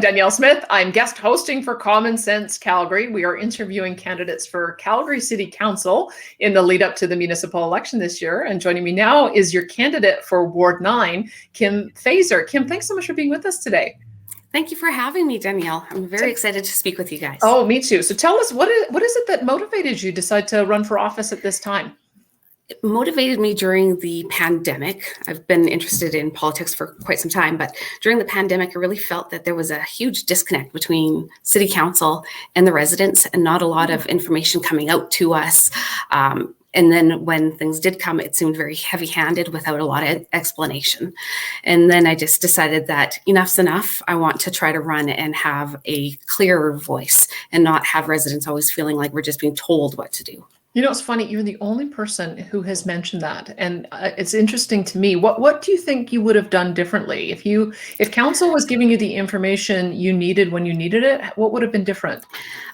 Danielle Smith. I'm guest hosting for Common Sense Calgary. We are interviewing candidates for Calgary City Council in the lead up to the municipal election this year. And joining me now is your candidate for Ward 9, Kim Feser. Kim, thanks so much for being with us today. Thank you for having me, Danielle. I'm very excited to speak with you guys. Oh, me too. So tell us, what is it that motivated you to decide to run for office at this time? It motivated me during the pandemic. I've been interested in politics for quite some time, but during the pandemic, I really felt that there was a huge disconnect between City Council and the residents and not a lot of information coming out to us. And then when things did come, it seemed very heavy-handed without a lot of explanation. And then I just decided that enough's enough. I want to try to run and have a clearer voice and not have residents always feeling like we're just being told what to do. You know, it's funny, you're the only person who has mentioned that. And it's interesting to me. What do you think you would have done differently? If council was giving you the information you needed when you needed it, what would have been different?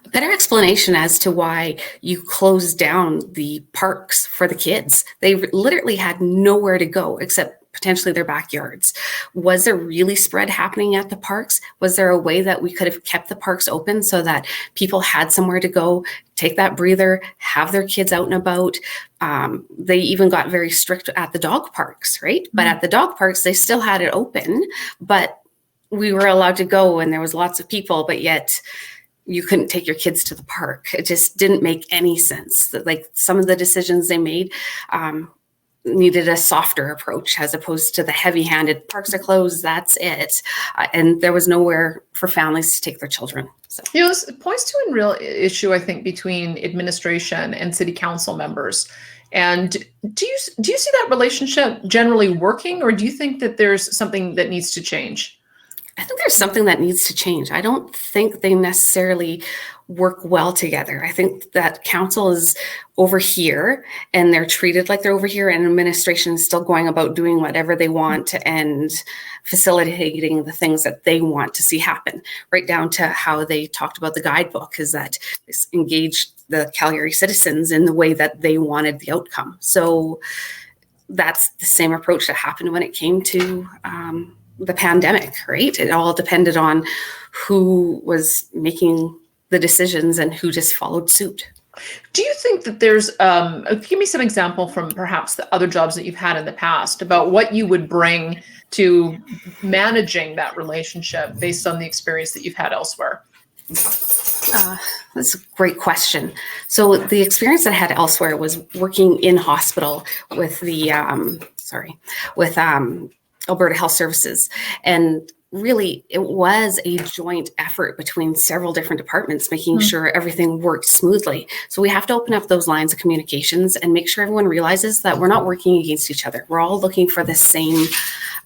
A better explanation as to why you closed down the parks for the kids. They literally had nowhere to go except potentially their backyards. Was there really spread happening at the parks? Was there a way that we could have kept the parks open so that people had somewhere to go, take that breather, have their kids out and about? They even got very strict at the dog parks, right? But at the dog parks, they still had it open, but we were allowed to go and there was lots of people, but yet you couldn't take your kids to the park. It just didn't make any sense. Like some of the decisions they made, needed a softer approach as opposed to the heavy-handed parks are closed, that's it. And there was nowhere for families to take their children. So. You know, it points to a real issue, I think, between administration and city council members. And do you see that relationship generally working, or do you think that there's something that needs to change? I think there's something that needs to change. I don't think they necessarily work well together. I think that council is over here and they're treated like they're over here, and administration is still going about doing whatever they want and facilitating the things that they want to see happen, right down to how they talked about the guidebook, is that it's engaged the Calgary citizens in the way that they wanted the outcome. So that's the same approach that happened when it came to the pandemic, right? It all depended on who was making the decisions and who just followed suit. Do you think that there's, give me some example from perhaps the other jobs that you've had in the past about what you would bring to managing that relationship based on the experience that you've had elsewhere? That's a great question. So the experience I had elsewhere was working in hospital with the, Alberta Health Services. And really, it was a joint effort between several different departments, making sure everything worked smoothly. So we have to open up those lines of communications and make sure everyone realizes that we're not working against each other. We're all looking for the same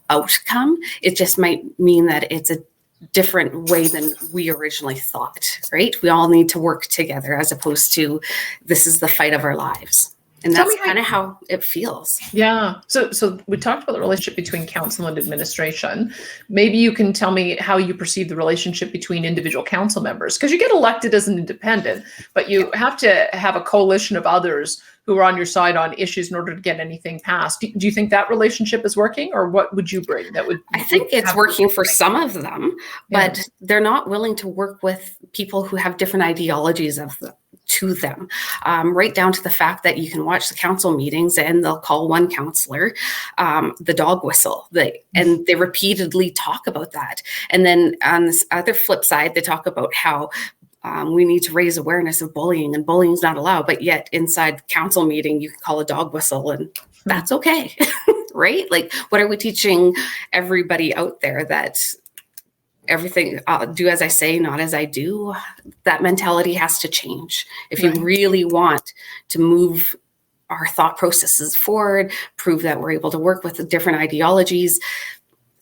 outcome. It just might mean that it's a different way than we originally thought, right? We all need to work together as opposed to this is the fight of our lives. And that's kind of how it feels. Yeah. So we talked about the relationship between council and administration. Maybe you can tell me how you perceive the relationship between individual council members, because you get elected as an independent, but you have to have a coalition of others who are on your side on issues in order to get anything passed. Do you think that relationship is working, or what would you bring that would? I think it's working for some of them, but they're not willing to work with people who have different ideologies to them, right down to the fact that you can watch the council meetings and they'll call one councillor the dog whistle, and they repeatedly talk about that. And then on this other flip side, they talk about how we need to raise awareness of bullying, and bullying is not allowed, but yet inside council meeting, you can call a dog whistle and that's okay, right? Like, what are we teaching everybody out there that everything, do as I say, not as I do? That mentality has to change. If you really want to move our thought processes forward, prove that we're able to work with the different ideologies,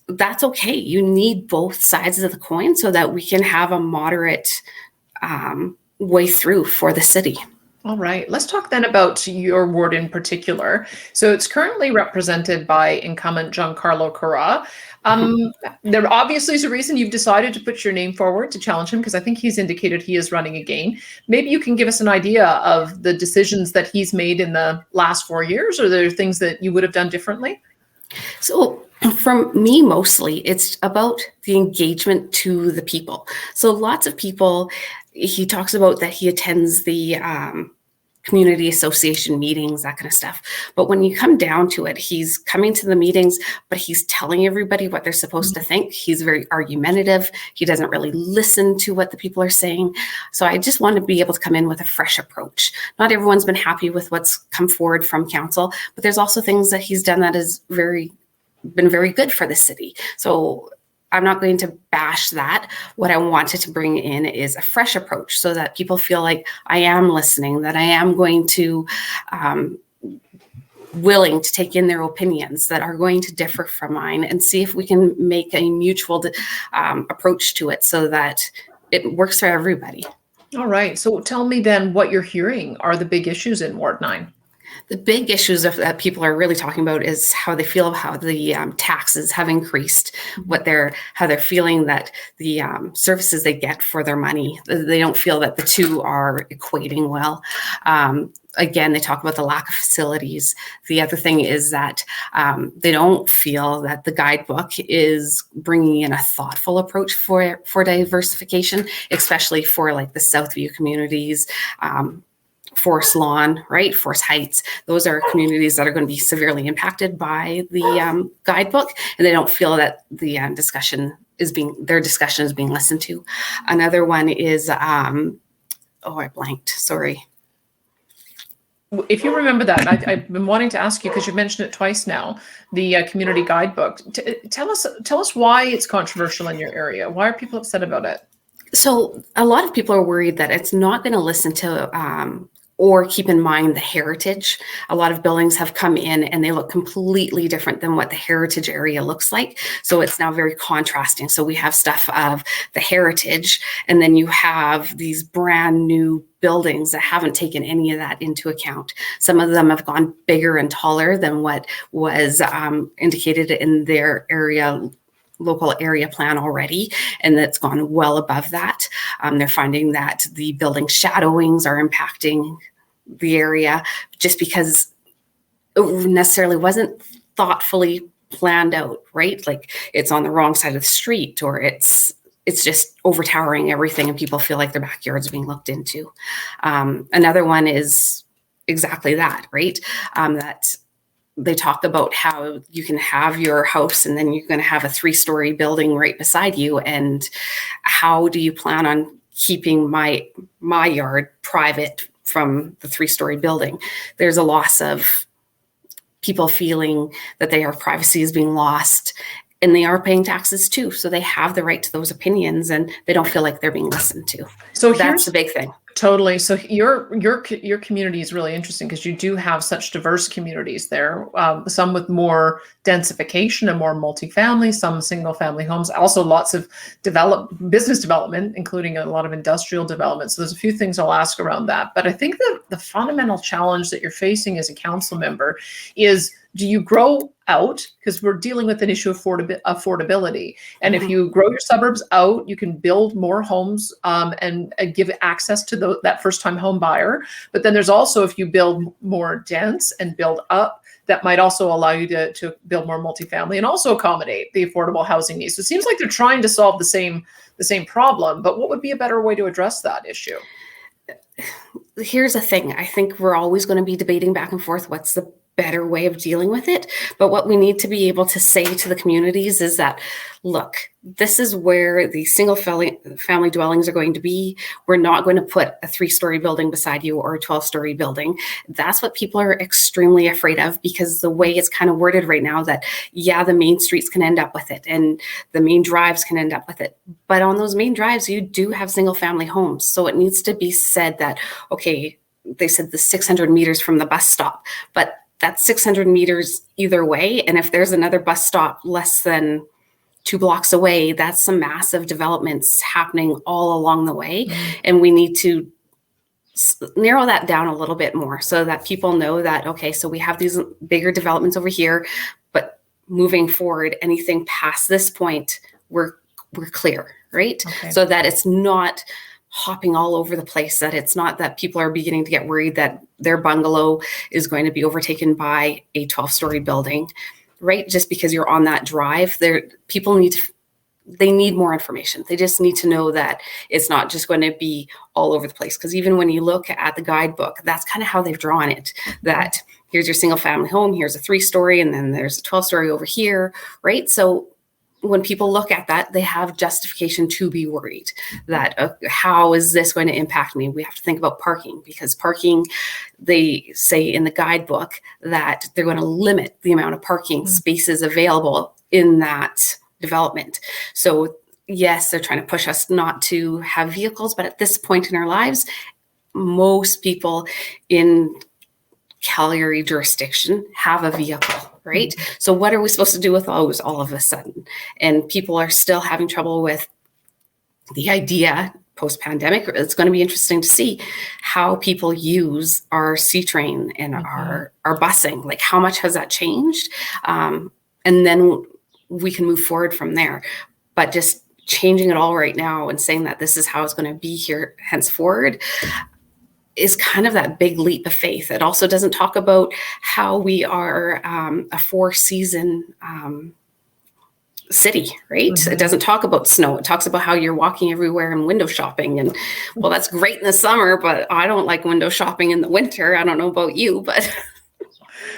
that's okay. You need both sides of the coin so that we can have a moderate way through for the city. All right, let's talk then about your ward in particular. So it's currently represented by incumbent Giancarlo Corra. There obviously is a reason you've decided to put your name forward to challenge him, because I think he's indicated he is running again. Maybe you can give us an idea of the decisions that he's made in the last 4 years, or there are things that you would have done differently? So from me, mostly, it's about the engagement to the people. So lots of people, he talks about that he attends the community association meetings, that kind of stuff. But when you come down to it, he's coming to the meetings, but he's telling everybody what they're supposed to think. He's very argumentative. He doesn't really listen to what the people are saying. So I just want to be able to come in with a fresh approach. Not everyone's been happy with what's come forward from council, but there's also things that he's done that has been very good for the city. So I'm not going to bash that. What I wanted to bring in is a fresh approach so that people feel like I am listening, that I am going to willing to take in their opinions that are going to differ from mine, and see if we can make a mutual approach to it so that it works for everybody. All right. So tell me then what you're hearing are the big issues in Ward 9. The big issues that people are really talking about is how they feel how the taxes have increased, how they're feeling that the services they get for their money, they don't feel that the two are equating well. Again, they talk about the lack of facilities. The other thing is that they don't feel that the guidebook is bringing in a thoughtful approach for diversification, especially for like the Southview communities, Forest Lawn, right? Forest Heights. Those are communities that are going to be severely impacted by the guidebook, and they don't feel that the their discussion is being listened to. Another one is, I blanked, sorry. If you remember that, I've been wanting to ask you, because you mentioned it twice now, the community guidebook. Tell us why it's controversial in your area. Why are people upset about it? So a lot of people are worried that it's not going to listen to or keep in mind the heritage. A lot of buildings have come in and they look completely different than what the heritage area looks like. So it's now very contrasting. So we have stuff of the heritage, and then you have these brand new buildings that haven't taken any of that into account. Some of them have gone bigger and taller than what was indicated in their local area plan already, and that's gone well above that. They're finding that the building shadowings are impacting the area just because it necessarily wasn't thoughtfully planned out, right? Like it's on the wrong side of the street, or it's just overtowering everything, and people feel like their backyards are being looked into. Another one is exactly that, right? That they talk about how you can have your house and then you're going to have a 3-story building right beside you. And how do you plan on keeping my yard private from the 3-story building? There's a loss of people feeling that their privacy is being lost, and they are paying taxes too. So they have the right to those opinions, and they don't feel like they're being listened to. So that's the big thing. Totally. So your community is really interesting because you do have such diverse communities there. Some with more densification and more multifamily, some single family homes, also lots of business development, including a lot of industrial development. So there's a few things I'll ask around that. But I think that the fundamental challenge that you're facing as a council member is, do you grow out? Because we're dealing with an issue of affordability. And if you grow your suburbs out, you can build more homes and give access to that first-time home buyer. But then there's also, if you build more dense and build up, that might also allow you to build more multifamily and also accommodate the affordable housing needs. So it seems like they're trying to solve the same problem. But what would be a better way to address that issue? Here's the thing. I think we're always going to be debating back and forth what's the better way of dealing with it. But what we need to be able to say to the communities is that, look, this is where the single family dwellings are going to be. We're not going to put a 3-story building beside you or a 12-story building. That's what people are extremely afraid of, because the way it's kind of worded right now, that the main streets can end up with it and the main drives can end up with it. But on those main drives, you do have single family homes. So it needs to be said that, okay, they said the 600 meters from the bus stop, but that's 600 meters either way. And if there's another bus stop less than 2 blocks away, that's some massive developments happening all along the way. And we need to narrow that down a little bit more so that people know that, okay, so we have these bigger developments over here, but moving forward, anything past this point, we're clear, right? Okay. So that it's not hopping all over the place, that it's not that people are beginning to get worried that their bungalow is going to be overtaken by a 12-story building. right? Just because you're on that drive, they need more information. They just need to know that it's not just going to be all over the place. Because even when you look at the guidebook, that's kind of how they've drawn it, that here's your single family home, here's a 3-story, and then there's a 12-story over here, right? So when people look at that, they have justification to be worried that how is this going to impact me? We have to think about parking, because parking, they say in the guidebook that they're going to limit the amount of parking spaces available in that development. So yes, they're trying to push us not to have vehicles, but at this point in our lives, most people in Calgary jurisdiction have a vehicle, right? So what are we supposed to do with those all of a sudden? And people are still having trouble with the idea post-pandemic. It's going to be interesting to see how people use our C-train and our busing. Like, how much has that changed? And then we can move forward from there. But just changing it all right now and saying that this is how it's going to be here henceforward is kind of that big leap of faith. It also doesn't talk about how we are a 4-season city, right? It doesn't talk about snow. It talks about how you're walking everywhere and window shopping. And well, that's great in the summer, but I don't like window shopping in the winter. I don't know about you, but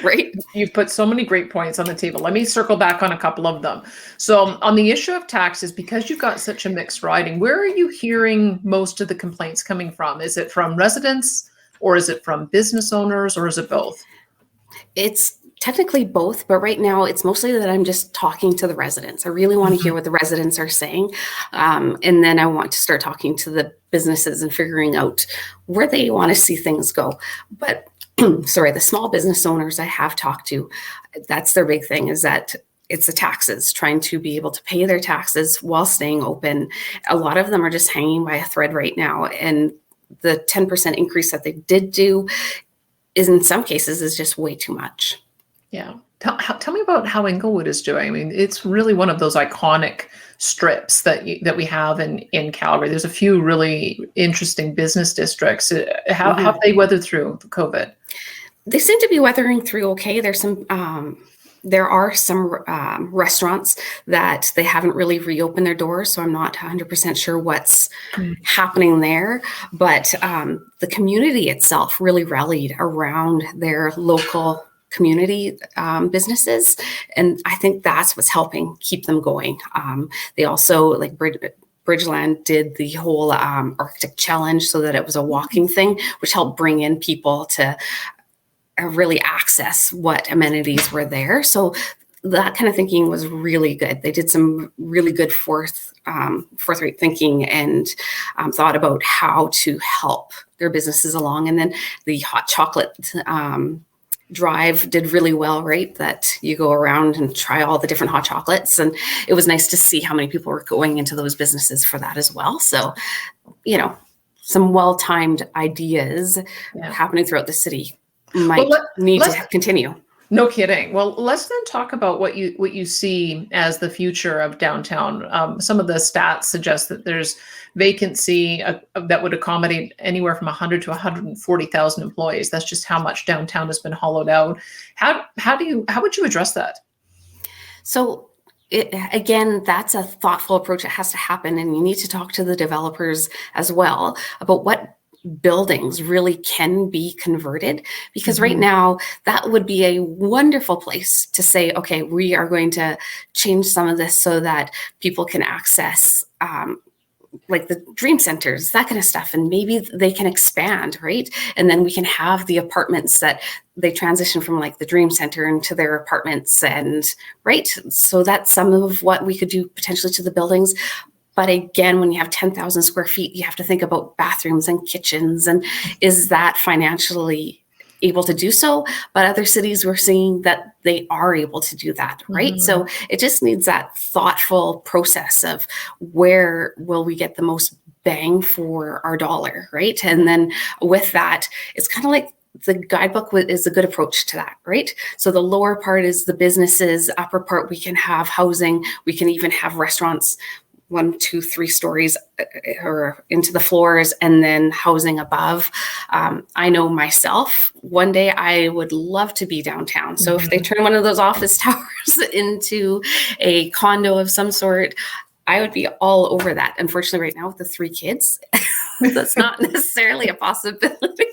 right. You've put so many great points on the table. Let me circle back on a couple of them. So on the issue of taxes, because you've got such a mixed riding, where are you hearing most of the complaints coming from? Is it from residents, or is it from business owners, or is it both? It's technically both, but right now it's mostly that I'm just talking to the residents. I really want to hear what the residents are saying. And then I want to start talking to the businesses and figuring out where they want to see things go. But sorry, the small business owners I have talked to, that's their big thing, is that it's the taxes, trying to be able to pay their taxes while staying open. A lot of them are just hanging by a thread right now. And the 10% increase that they did do is, in some cases, is just way too much. Yeah. Tell me about how Englewood is doing. I mean, it's really one of those iconic strips that we have in Calgary. There's a few really interesting business districts. How have they weathered through the COVID? They seem to be weathering through okay. There are some restaurants that they haven't really reopened their doors, so I'm not 100% sure what's happening there. But the community itself really rallied around their local community businesses, and I think that's what's helping keep them going. They also, like Bridgeland, did the whole Arctic Challenge, so that it was a walking thing, which helped bring in people to really access what amenities were there. So that kind of thinking was really good. They did some really good forthright thinking and thought about how to help their businesses along. And then the hot chocolate drive did really well, right? That you go around and try all the different hot chocolates. And it was nice to see how many people were going into those businesses for that as well. So, some well-timed ideas happening throughout the city might need to continue. No kidding. Well, let's then talk about what you see as the future of downtown. Some of the stats suggest that there's vacancy that would accommodate anywhere from 100 to 140,000 employees. That's just how much downtown has been hollowed out. How would you address that? So again, that's a thoughtful approach that has to happen, and you need to talk to the developers as well about what buildings really can be converted, because right now that would be a wonderful place to say, okay, we are going to change some of this so that people can access like the dream centers, that kind of stuff, and maybe they can expand, right? And then we can have the apartments that they transition from, like the dream center into their apartments, and right. So that's some of what we could do potentially to the buildings. But again, when you have 10,000 square feet, you have to think about bathrooms and kitchens, and is that financially able to do so? But other cities, we're seeing that they are able to do that, right? So it just needs that thoughtful process of where will we get the most bang for our dollar, right? And then with that, it's kind of like the guidebook is a good approach to that, right? So the lower part is the businesses, upper part, we can have housing, we can even have restaurants. 1, 2, 3 stories or into the floors, and then housing above. I know myself, one day I would love to be downtown. So if they turn one of those office towers into a condo of some sort, I would be all over that. Unfortunately, right now with the 3 kids, that's not necessarily a possibility.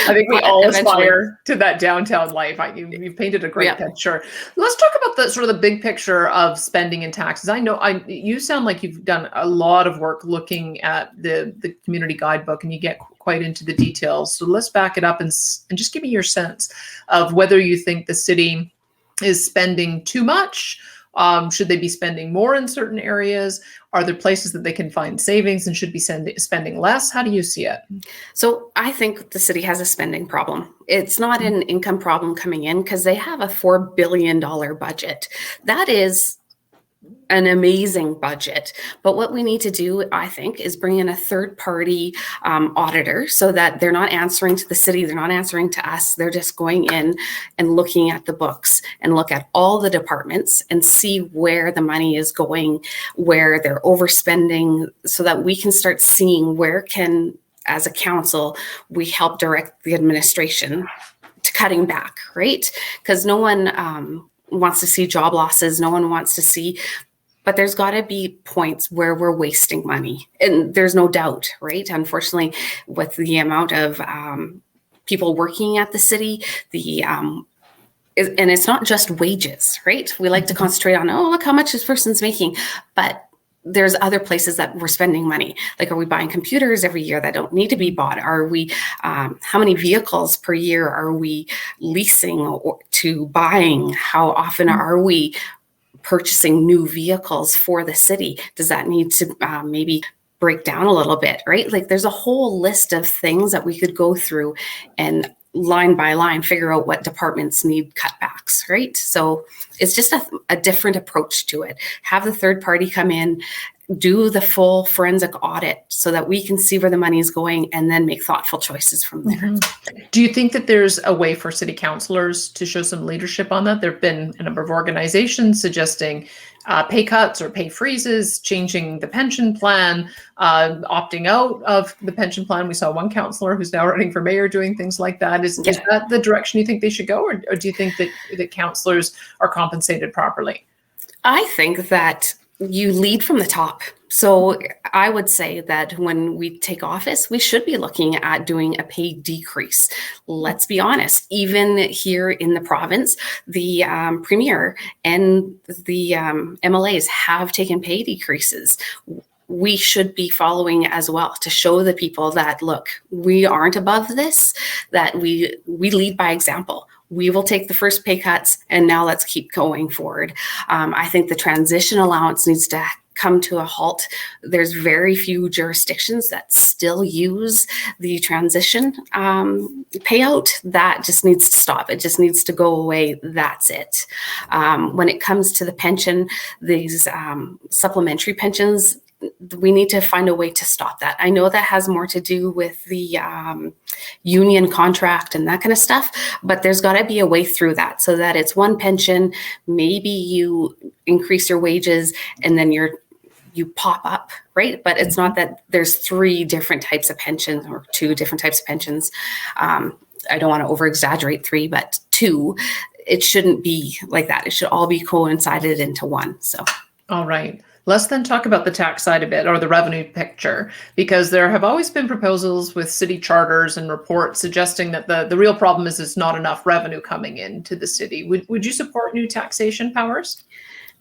I think we all aspire to that downtown life. You've painted a great picture. Let's talk about the sort of the big picture of spending and taxes. I know you sound like you've done a lot of work looking at the community guidebook, and you get quite into the details. So let's back it up and just give me your sense of whether you think the city is spending too much. Should they be spending more in certain areas? Are there places that they can find savings and should be spending less? How do you see it? So I think the city has a spending problem. It's not an income problem coming in because they have a $4 billion budget. That is an amazing budget. But what we need to do, I think, is bring in a third-party auditor so that they're not answering to the city, they're not answering to us. They're just going in and looking at the books and look at all the departments and see where the money is going, where they're overspending, so that we can start seeing where can, as a council, we help direct the administration to cutting back, right? Because no one wants to see job losses. No one wants to see, but there's got to be points where we're wasting money. And there's no doubt, right? Unfortunately, with the amount of people working at the city, and it's not just wages, right? We like to concentrate on, oh, look how much this person's making. But there's other places that we're spending money. Like, are we buying computers every year that don't need to be bought? Are we, how many vehicles per year are we leasing to buying? How often are we purchasing new vehicles for the city? Does that need to maybe break down a little bit, right? Like, there's a whole list of things that we could go through and line by line figure out what departments need cutbacks, right? So it's just a different approach to it. Have the third party come in, do the full forensic audit so that we can see where the money is going and then make thoughtful choices from there. Do you think that there's a way for city councilors to show some leadership on that? There have been a number of organizations suggesting pay cuts or pay freezes, changing the pension plan, opting out of the pension plan. We saw one councillor who's now running for mayor doing things like that. Is that the direction you think they should go? Or do you think that councillors are compensated properly? I think that you lead from the top. So I would say that when we take office, we should be looking at doing a pay decrease. Let's be honest, even here in the province, the premier and the MLAs have taken pay decreases. We should be following as well to show the people that, look, we aren't above this, that we lead by example. We will take the first pay cuts, and now let's keep going forward. I think the transition allowance needs to come to a halt. There's very few jurisdictions that still use the transition payout. That just needs to stop. It just needs to go away. That's it. When it comes to the pension, these supplementary pensions, we need to find a way to stop that. I know that has more to do with the union contract and that kind of stuff, but there's got to be a way through that so that it's one pension. Maybe you increase your wages and then you pop up, right? But it's not that there's 3 different types of pensions or 2 different types of pensions. I don't want to over exaggerate 3, but 2. It shouldn't be like that. It should all be coincided into one. So, all right. Let's then talk about the tax side a bit, or the revenue picture, because there have always been proposals with city charters and reports suggesting that the real problem is there's not enough revenue coming into the city. Would you support new taxation powers?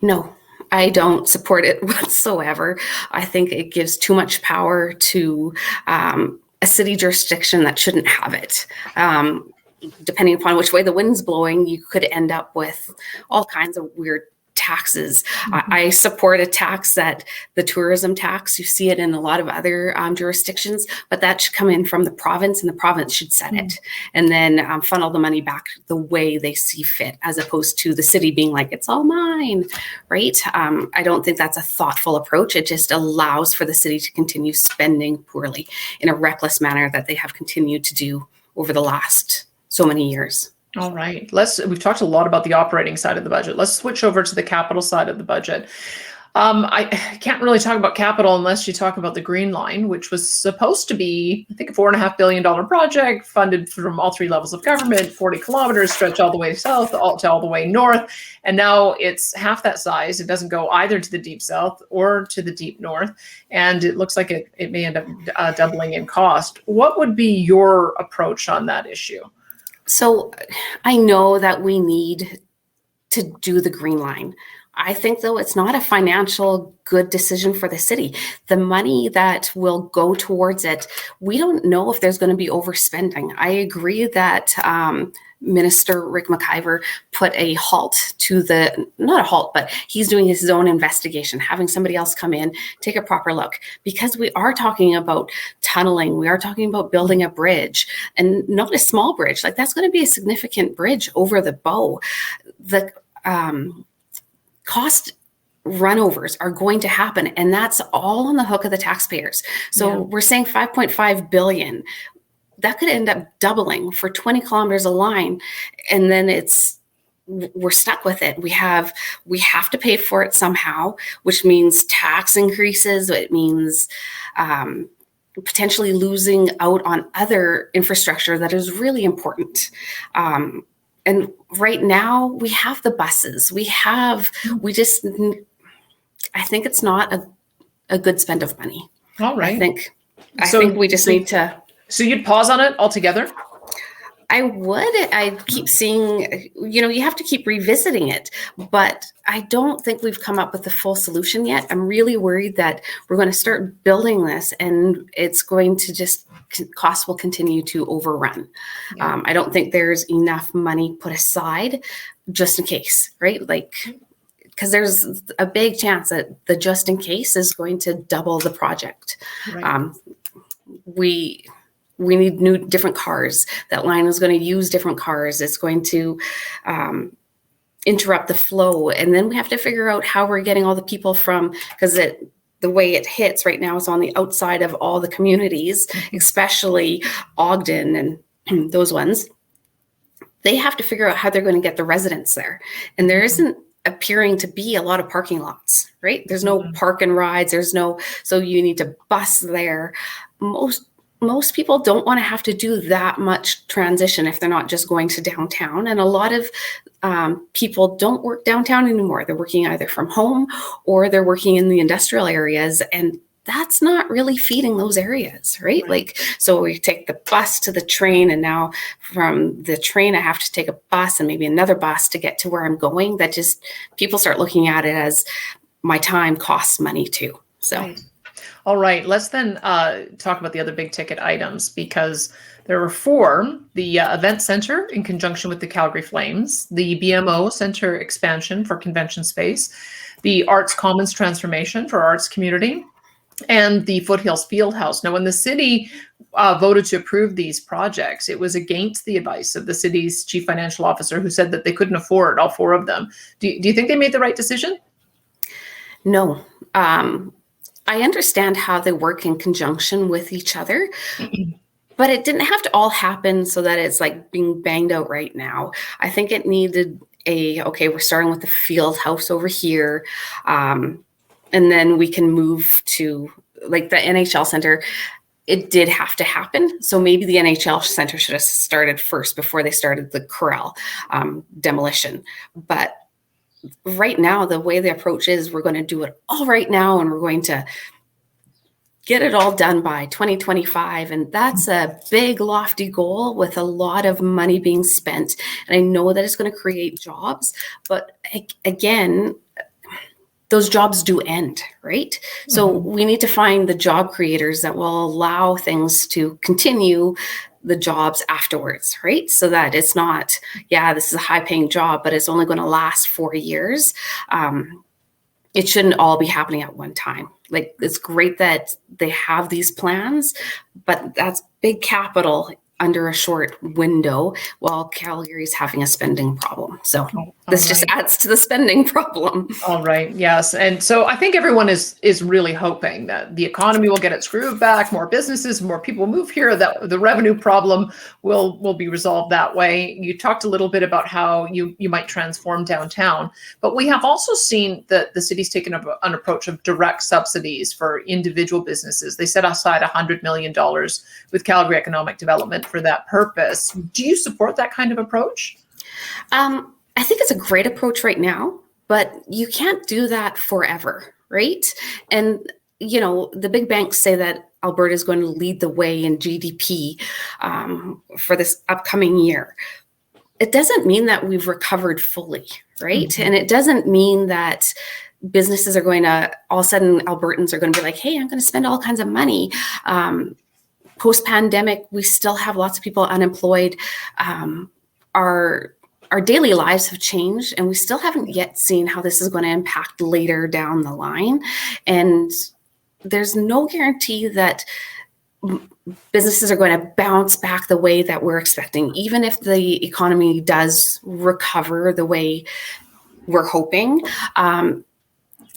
No, I don't support it whatsoever. I think it gives too much power to a city jurisdiction that shouldn't have it. Depending upon which way the wind's blowing, you could end up with all kinds of weird taxes. I support a tax, that the tourism tax, you see it in a lot of other jurisdictions, but that should come in from the province, and the province should set it and then funnel the money back the way they see fit, as opposed to the city being like, it's all mine, right? I don't think that's a thoughtful approach. It just allows for the city to continue spending poorly in a reckless manner that they have continued to do over the last so many years. All right. We've talked a lot about the operating side of the budget. Let's switch over to the capital side of the budget. I can't really talk about capital unless you talk about the Green Line, which was supposed to be, I think, a $4.5 billion project funded from all three levels of government, 40 kilometers, stretch all the way south, all the way north. And now it's half that size. It doesn't go either to the deep south or to the deep north. And it looks like it may end up doubling in cost. What would be your approach on that issue? So I know that we need to do the Green Line. I think, though, it's not a financial good decision for the city. The money that will go towards it, we don't know if there's going to be overspending. I agree that Minister Rick McIver put a halt to not a halt, but he's doing his own investigation, having somebody else come in, take a proper look, because we are talking about tunneling. We are talking about building a bridge, and not a small bridge. Like, that's going to be a significant bridge over the Bow. The cost runovers are going to happen, and that's all on the hook of the taxpayers. So we're saying 5.5 billion. That could end up doubling for 20 kilometers of line, and then we're stuck with it. We have to pay for it somehow, which means tax increases. It means potentially losing out on other infrastructure that is really important. And right now we have the buses. I think it's not a good spend of money. All right. I think we just need to. So you'd pause on it altogether? I would. I keep seeing, you have to keep revisiting it, but I don't think we've come up with the full solution yet. I'm really worried that we're going to start building this and it's going to costs will continue to overrun. Yeah. I don't think there's enough money put aside just in case, right? Like, because there's a big chance that the just in case is going to double the project. Right. We need different cars. That line is going to use different cars. It's going to interrupt the flow. And then we have to figure out how we're getting all the people because the way it hits right now is on the outside of all the communities, especially Ogden and those ones. They have to figure out how they're going to get the residents there. And there isn't appearing to be a lot of parking lots, right? There's no park and rides. So you need to bus there. Most people don't want to have to do that much transition if they're not just going to downtown. And a lot of people don't work downtown anymore. They're working either from home or they're working in the industrial areas. And that's not really feeding those areas, right? Like, so we take the bus to the train, and now from the train, I have to take a bus and maybe another bus to get to where I'm going. That just, people start looking at it as my time costs money too. So. Right. All right, let's then talk about the other big ticket items, because there were 4: the event center in conjunction with the Calgary Flames, the BMO Center expansion for convention space, the Arts Commons transformation for arts community, and the Foothills Fieldhouse. Now, when the city voted to approve these projects, it was against the advice of the city's chief financial officer, who said that they couldn't afford all 4 of them. Do you think they made the right decision? No. I understand how they work in conjunction with each other, but it didn't have to all happen so that it's like being banged out right now. I think it needed we're starting with the field house over here. And then we can move to like the NHL center. It did have to happen. So maybe the NHL center should have started first before they started the corral demolition. But right now, the way the approach is, we're going to do it all right now, and we're going to get it all done by 2025. And that's a big, lofty goal with a lot of money being spent. And I know that it's going to create jobs, but again, those jobs do end, right? So we need to find the job creators that will allow things to continue, the jobs afterwards, right? So that it's not, this is a high paying job, but it's only going to last 4 years. It shouldn't all be happening at one time. Like, it's great that they have these plans, but that's big capital under a short window while Calgary's having a spending problem. So this just adds to the spending problem. All right. Yes. And so I think everyone is really hoping that the economy will get its groove back, more businesses, more people move here, that the revenue problem will be resolved that way. You talked a little bit about how you might transform downtown, but we have also seen that the city's taken an approach of direct subsidies for individual businesses. They set aside $100 million with Calgary Economic Development for that purpose. Do you support that kind of approach? I think it's a great approach right now, but you can't do that forever, right? And, the big banks say that Alberta is going to lead the way in GDP for this upcoming year. It doesn't mean that we've recovered fully, right? Mm-hmm. And it doesn't mean that businesses are going to, all of a sudden, Albertans are going to be like, hey, I'm going to spend all kinds of money. Post-pandemic, we still have lots of people unemployed. Our daily lives have changed, and we still haven't yet seen how this is going to impact later down the line. And there's no guarantee that businesses are going to bounce back the way that we're expecting, even if the economy does recover the way we're hoping.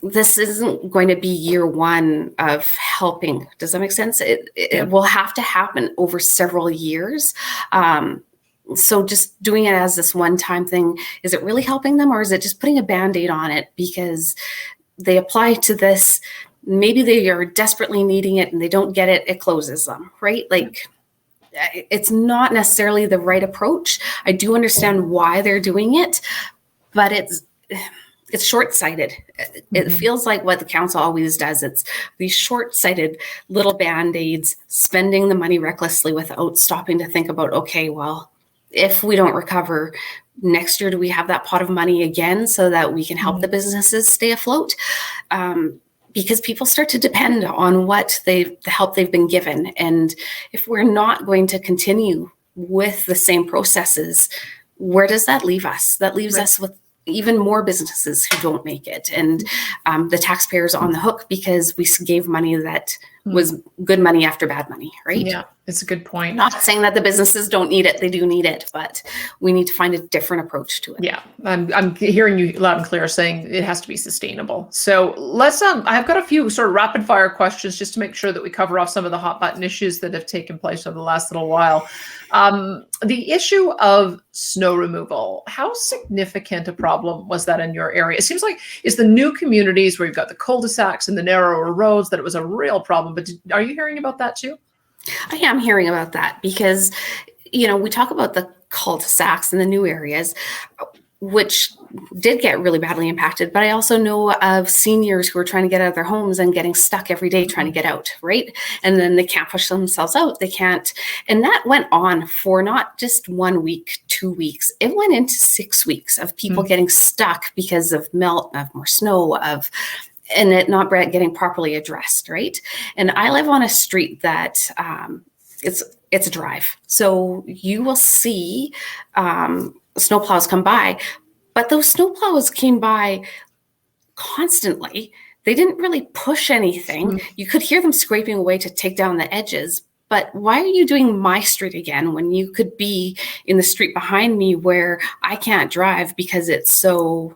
This isn't going to be year one of helping. Does that make sense? It will have to happen over several years. So just doing it as this one-time thing, is it really helping them, or is it just putting a Band-Aid on it because they apply to this, maybe they are desperately needing it and they don't get it, it closes them, right? Like, it's not necessarily the right approach. I do understand why they're doing it, but it's short-sighted. It feels like what the council always does. It's these short-sighted little Band-Aids, spending the money recklessly without stopping to think about, okay, well, if we don't recover next year, do we have that pot of money again so that we can help the businesses stay afloat? Because people start to depend on the help they've been given. And if we're not going to continue with the same processes, where does that leave us? That leaves us with even more businesses who don't make it, and the taxpayers on the hook because we gave money that was good money after bad money, right? Yeah, it's a good point. Not saying that the businesses don't need it; they do need it, but we need to find a different approach to it. Yeah, I'm hearing you loud and clear saying it has to be sustainable. So let's I've got a few sort of rapid fire questions just to make sure that we cover off some of the hot button issues that have taken place over the last little while. The issue of snow removal, how significant a problem was that in your area? It seems like it's the new communities where you've got the cul-de-sacs and the narrower roads that it was a real problem. But are you hearing about that too? I am hearing about that because, we talk about the cul-de-sacs in the new areas, which did get really badly impacted. But I also know of seniors who are trying to get out of their homes and getting stuck every day trying to get out, right? And then they can't push themselves out. They can't. And that went on for not just 1 week, 2 weeks. It went into 6 weeks of people getting stuck because of melt, of more snow, and it not getting properly addressed, right? And I live on a street that it's a drive. So you will see snowplows come by, but those snowplows came by constantly. They didn't really push anything. You could hear them scraping away to take down the edges. But why are you doing my street again when you could be in the street behind me where I can't drive because it's so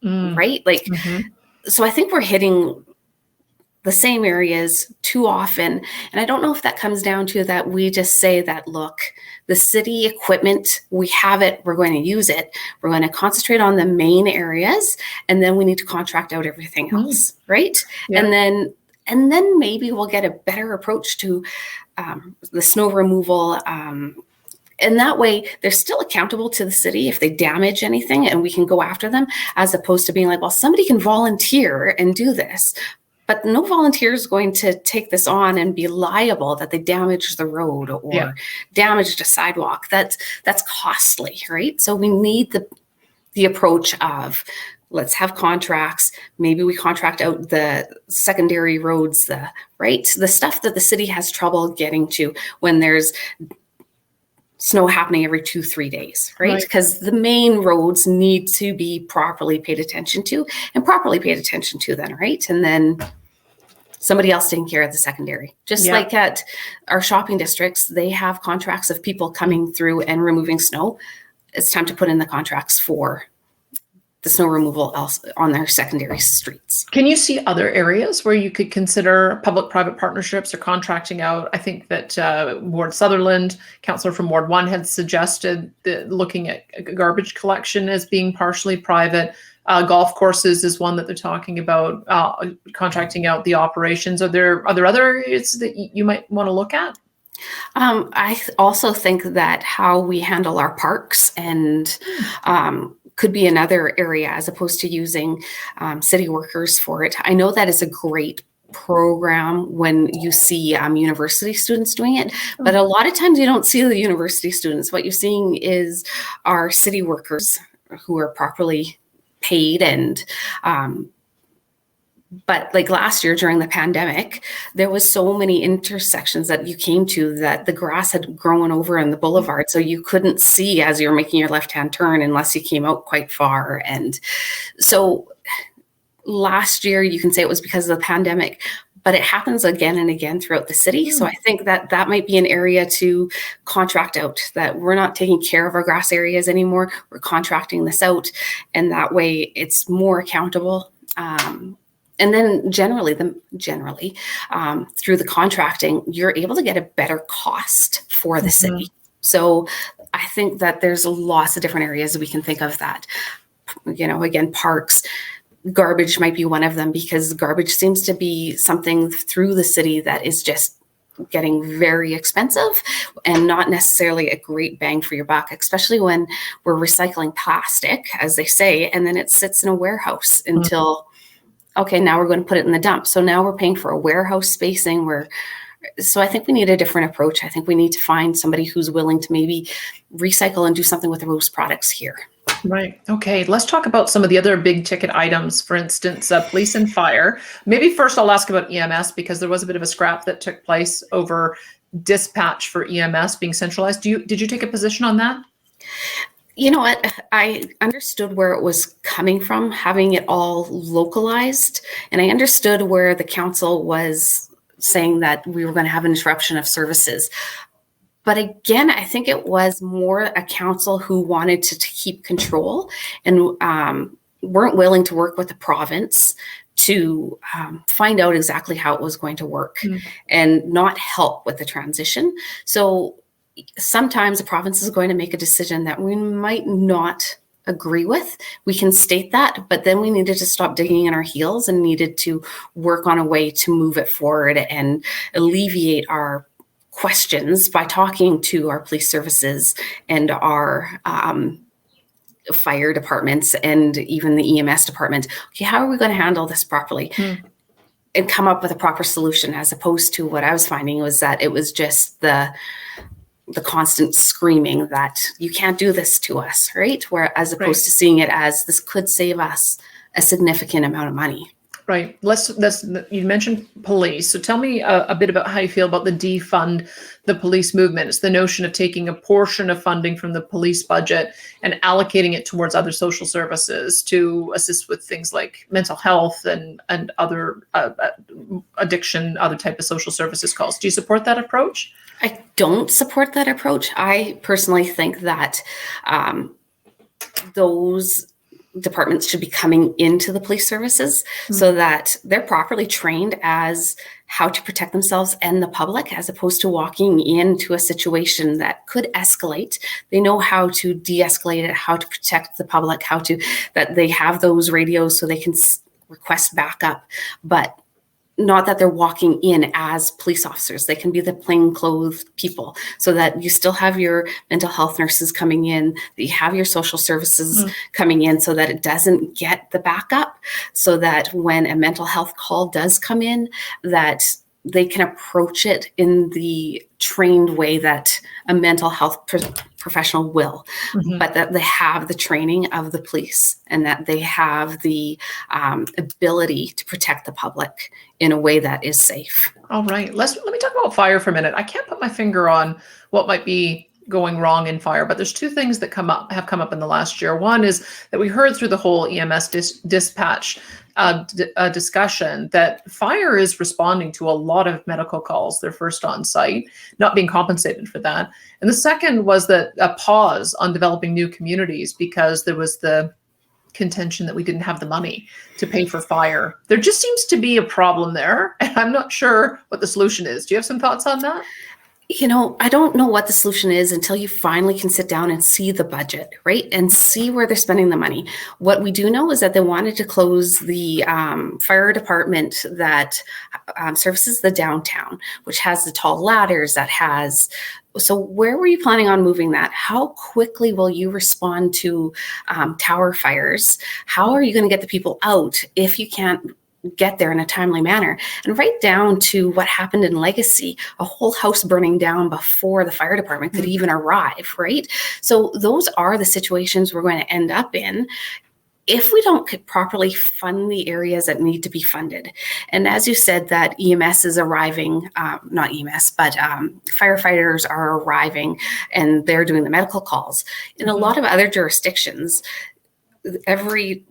right? Like, so I think we're hitting the same areas too often. And I don't know if that comes down to that we just say that, look, the city equipment, we have it, we're going to use it. We're going to concentrate on the main areas, and then we need to contract out everything else, right? Yeah. And then maybe we'll get a better approach to the snow removal. And that way they're still accountable to the city if they damage anything, and we can go after them, as opposed to being like, well, somebody can volunteer and do this. But no volunteer is going to take this on and be liable that they damaged the road or damaged a sidewalk. That's costly, right? So we need the approach of, let's have contracts. Maybe we contract out the secondary roads, the stuff that the city has trouble getting to when there's snow happening every 2-3 days, right? Because the main roads need to be properly paid attention to then, right? And then somebody else taking care of the secondary. Just like at our shopping districts, they have contracts of people coming through and removing snow. It's time to put in the contracts for the snow removal on their secondary streets. Can you see other areas where you could consider public-private partnerships or contracting out? I think that Ward Sutherland, councillor from Ward 1, had suggested that looking at garbage collection as being partially private. Golf courses is one that they're talking about, contracting out the operations. Are there other areas that you might want to look at? I also think that how we handle our parks and could be another area as opposed to using city workers for it. I know that is a great program when you see university students doing it, but a lot of times you don't see the university students. What you're seeing is our city workers who are properly paid and but like last year during the pandemic, there was so many intersections that you came to that the grass had grown over in the boulevard. So you couldn't see as you're making your left-hand turn unless you came out quite far. And so last year, you can say it was because of the pandemic, but it happens again and again throughout the city. So I think that that might be an area to contract out, that we're not taking care of our grass areas anymore. We're contracting this out. And that way it's more accountable. And then generally, through the contracting, you're able to get a better cost for the city. So I think that there's lots of different areas we can think of that. You know, again, parks, garbage might be one of them, because garbage seems to be something through the city that is just getting very expensive and not necessarily a great bang for your buck, especially when we're recycling plastic, as they say, and then it sits in a warehouse until... okay, now we're going to put it in the dump. So now we're paying for a warehouse spacing so I think we need a different approach. I think we need to find somebody who's willing to maybe recycle and do something with those products here. Right. Okay. Let's talk about some of the other big ticket items. For instance, police and fire. Maybe first I'll ask about EMS, because there was a bit of a scrap that took place over dispatch for EMS being centralized. Did you take a position on that? You know what? I understood where it was coming from, having it all localized. And I understood where the council was saying that we were going to have an interruption of services. But again, I think it was more a council who wanted to keep control and weren't willing to work with the province to find out exactly how it was going to work and not help with the transition. So sometimes the province is going to make a decision that we might not agree with. We can state that, but then we needed to stop digging in our heels and needed to work on a way to move it forward and alleviate our questions by talking to our police services and our fire departments and even the EMS department. Okay, how are we going to handle this properly? And come up with a proper solution, as opposed to what I was finding was that it was just the constant screaming that you can't do this to us, right? Where as opposed to seeing it as this could save us a significant amount of money. Right. You mentioned police. So tell me a bit about how you feel about the defund the police movement. It's the notion of taking a portion of funding from the police budget and allocating it towards other social services to assist with things like mental health and other addiction, other type of social services calls. Do you support that approach? I don't support that approach. I personally think that those departments should be coming into the police services so that they're properly trained as how to protect themselves and the public, as opposed to walking into a situation that could escalate. They know how to de-escalate it, how to protect the public, that they have those radios so they can request backup, but not that they're walking in as police officers. They can be the plainclothes people, so that you still have your mental health nurses coming in, that you have your social services coming in, so that it doesn't get the backup, so that when a mental health call does come in, that they can approach it in the trained way that a mental health professional will, but that they have the training of the police and that they have the ability to protect the public in a way that is safe. All right. Let me talk about fire for a minute. I can't put my finger on what might be going wrong in fire, but there's two things that have come up in the last year. One is that we heard through the whole EMS dispatch discussion that fire is responding to a lot of medical calls. They're first on site, not being compensated for that. And the second was that a pause on developing new communities because there was the contention that we didn't have the money to pay for fire. There just seems to be a problem there, and I'm not sure what the solution is. Do you have some thoughts on that? I don't know what the solution is until you finally can sit down and see the budget, right? And see where they're spending the money. What we do know is that they wanted to close the fire department that services the downtown, which has the tall ladders so where were you planning on moving that? How quickly will you respond to tower fires? How are you going to get the people out if you can't get there in a timely manner? And right down to what happened in Legacy, a whole house burning down before the fire department could even arrive, right? So those are the situations we're going to end up in if we don't properly fund the areas that need to be funded. And as you said, that EMS is arriving, not EMS, but firefighters are arriving and they're doing the medical calls. In a lot of other jurisdictions, every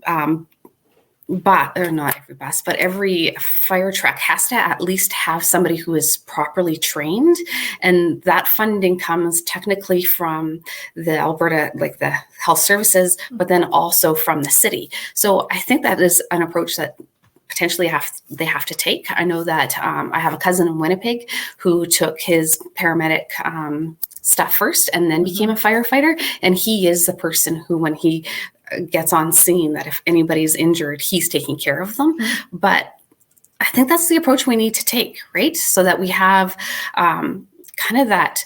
not every bus, but every fire truck has to at least have somebody who is properly trained. And that funding comes technically from the Alberta, like the health services, but then also from the city. So I think that is an approach that potentially they have to take. I know that I have a cousin in Winnipeg who took his paramedic stuff first and then became a firefighter. And he is the person who, when he gets on scene, that if anybody's injured, he's taking care of them. But I think that's the approach we need to take, right? So that we have kind of that.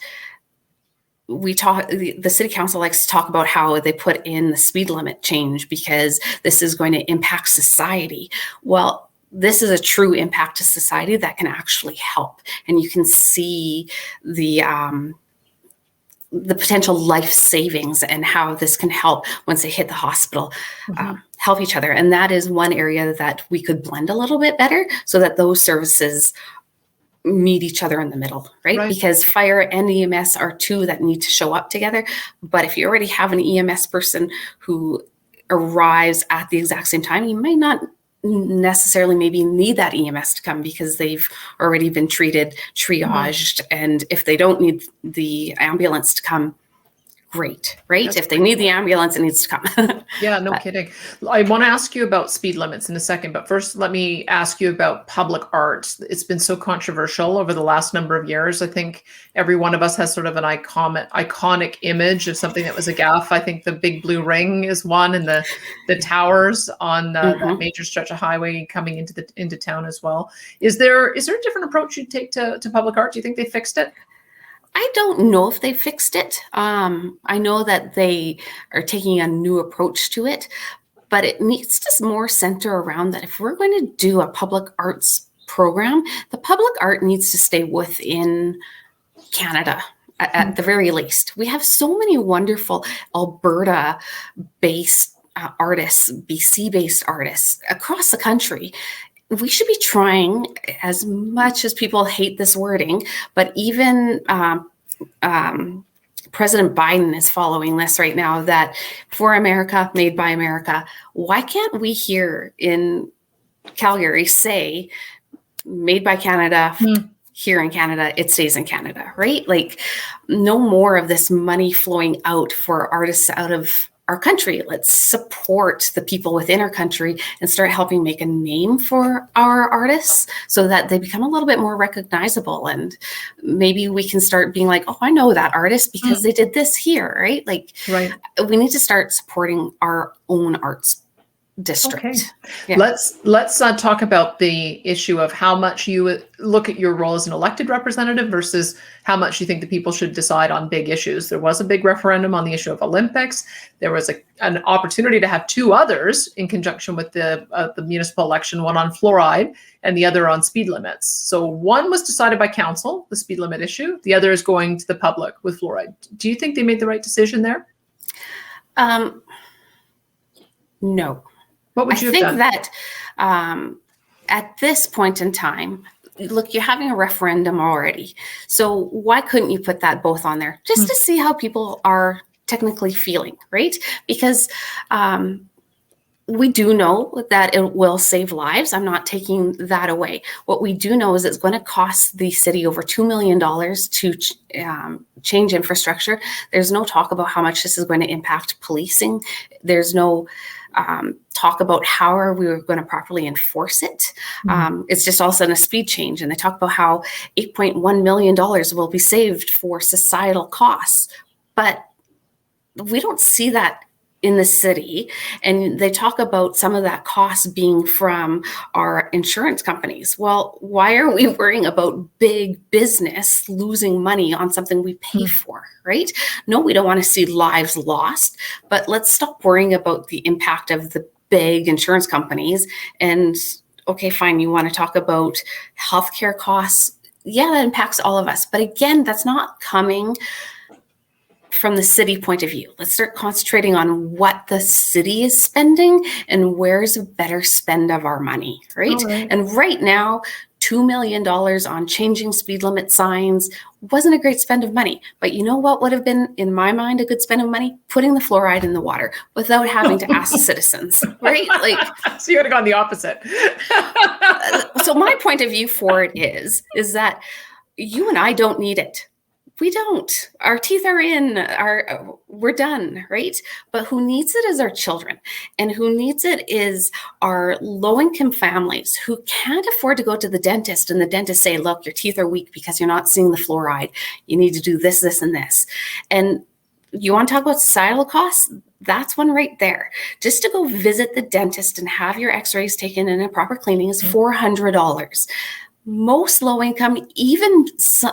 The city council likes to talk about how they put in the speed limit change because this is going to impact society. Well, this is a true impact to society that can actually help. And you can see the potential life savings and how this can help once they hit the hospital, help each other. And that is one area that we could blend a little bit better so that those services meet each other in the middle, right? Because fire and EMS are two that need to show up together. But if you already have an EMS person who arrives at the exact same time, you might not necessarily maybe need that EMS to come because they've already been triaged. And if they don't need the ambulance to come, great, right? That's if they need the ambulance, it needs to come. Yeah, no kidding. I want to ask you about speed limits in a second, but first let me ask you about public art. It's been so controversial over the last number of years. I think every one of us has sort of an iconic image of something that was a gaffe. I think the Big Blue Ring is one, and the towers on that major stretch of highway coming into town as well. Is there a different approach you'd take to public art? Do you think they fixed it? I don't know if they fixed it. I know that they are taking a new approach to it, but it needs to more center around that if we're going to do a public arts program, the public art needs to stay within Canada at the very least. We have so many wonderful Alberta-based artists, BC-based artists across the country. We should be trying, as much as people hate this wording, but even President Biden is following this right now, that for America, made by America. Why can't we here in Calgary say made by Canada, here in Canada, it stays in Canada, right? Like no more of this money flowing out for artists out of our country. Let's support the people within our country and start helping make a name for our artists so that they become a little bit more recognizable. And maybe we can start being like, oh, I know that artist because they did this here, right? Like, we need to start supporting our own arts district. Okay. Yeah. Let's talk about the issue of how much you look at your role as an elected representative versus how much you think the people should decide on big issues. There was a big referendum on the issue of Olympics. There was an opportunity to have two others in conjunction with the municipal election, one on fluoride and the other on speed limits. So one was decided by council, the speed limit issue. The other is going to the public with fluoride. Do you think they made the right decision there? No. What would you have done? I think that at this point in time, look, you're having a referendum already. So why couldn't you put that both on there just to see how people are technically feeling, right? Because we do know that it will save lives. I'm not taking that away. What we do know is it's going to cost the city over $2 million to change infrastructure. There's no talk about how much this is going to impact policing. There's no talk about how are we going to properly enforce it. It's just all of a sudden a speed change. And they talk about how $8.1 million will be saved for societal costs. But we don't see that in the city. And they talk about some of that cost being from our insurance companies. Well, why are we worrying about big business losing money on something we pay for, right? No, we don't want to see lives lost, but let's stop worrying about the impact of the big insurance companies. And okay, fine, you want to talk about healthcare costs. Yeah, that impacts all of us. But again, that's not coming from the city point of view. Let's start concentrating on what the city is spending and where's a better spend of our money, right? And right now, $2 million on changing speed limit signs wasn't a great spend of money. But you know what would have been, in my mind, a good spend of money? Putting the fluoride in the water without having to ask the citizens, right? Like, so you would have gone the opposite. So my point of view for it is that you and I don't need it. We don't. Our teeth are in, we're done, right? But who needs it is our children. And who needs it is our low-income families who can't afford to go to the dentist and the dentist say, look, your teeth are weak because you're not seeing the fluoride. You need to do this, this, and this. And you want to talk about societal costs? That's one right there. Just to go visit the dentist and have your x-rays taken and a proper cleaning is $400. Most low income, even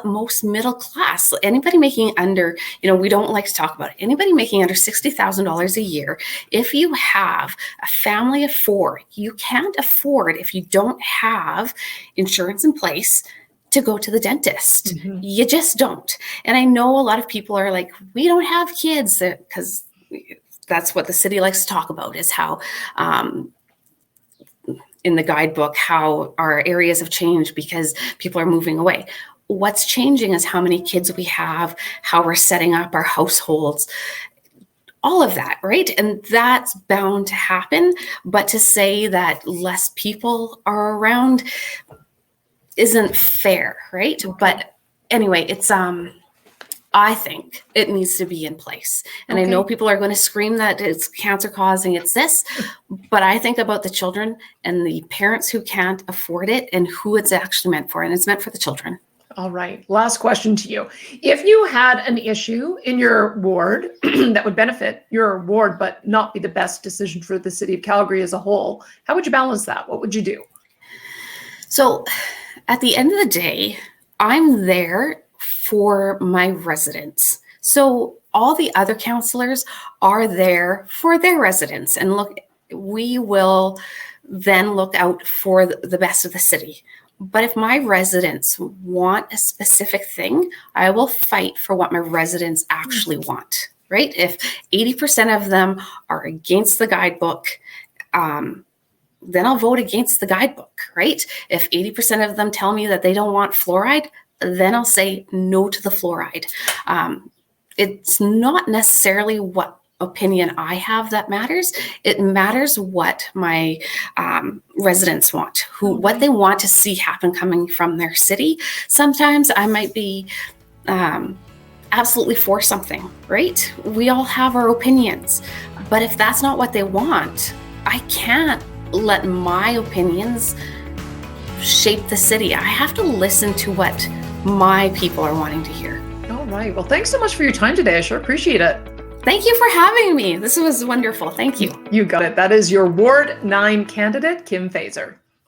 most middle class, anybody making under, we don't like to talk about it, anybody making under $60,000 a year, if you have a family of 4, you can't afford, if you don't have insurance in place, to go to the dentist. You just don't. And I know a lot of people are like, we don't have kids, because that's what the city likes to talk about, is how in the guidebook, how our areas have changed because people are moving away. What's changing is how many kids we have, how we're setting up our households, all of that, right? And that's bound to happen. But to say that less people are around isn't fair, right? But anyway, it's I think it needs to be in place. And I know people are going to scream that it's cancer causing, it's this, but I think about the children and the parents who can't afford it and who it's actually meant for. And it's meant for the children. All right. Last question to you. If you had an issue in your ward that would benefit your ward, but not be the best decision for the city of Calgary as a whole, how would you balance that? What would you do? So at the end of the day, I'm there for my residents. So all the other councillors are there for their residents. And look, we will then look out for the best of the city. But if my residents want a specific thing, I will fight for what my residents actually want, right? If 80% of them are against the guidebook, then I'll vote against the guidebook, right? If 80% of them tell me that they don't want fluoride, then I'll say no to the fluoride. It's not necessarily what opinion I have that matters. It matters what my residents want, what they want to see happen coming from their city. Sometimes I might be absolutely for something, right? We all have our opinions. But if that's not what they want, I can't let my opinions shape the city. I have to listen to what my people are wanting to hear. All right. Well, thanks so much for your time today. I sure appreciate it. Thank you for having me. This was wonderful. Thank you. You got it. That is your Ward 9 candidate, Kim Feser.